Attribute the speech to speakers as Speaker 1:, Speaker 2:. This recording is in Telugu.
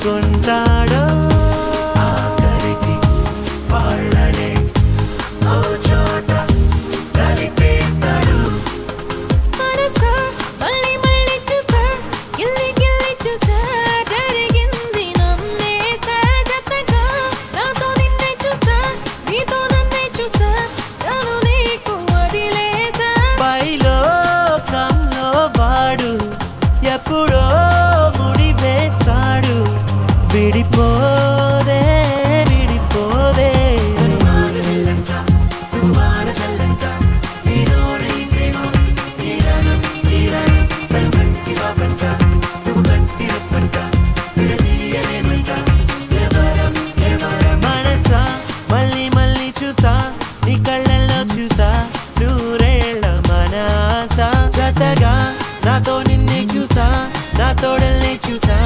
Speaker 1: చేసుకుంటాడో ఆఖరికి వాళ్ళనే ఓ చోట కలిపేస్తాడు.
Speaker 2: మనసా మళ్ళీ మళ్ళీ చూసా, గిల్లి గిల్లి చూసా, జరిగింది నమ్మేసా. జతగా నాతో నిన్నే చూసా, నీతో నన్నే చూసా, తను నీకు వదిలేసా.
Speaker 1: పైలోకంలో వాడు ఎప్పుడో ముడి వేశాడు. విడిపోదే విడిపోదే మనసా మళ్ళీ మళ్ళీ చూసా, నీ కళ్ళల్లో చూసా నూరేళ్ల మన ఆశ. జతగా నాతో నిన్నే చూసా, నా తోడల్ని చూసా.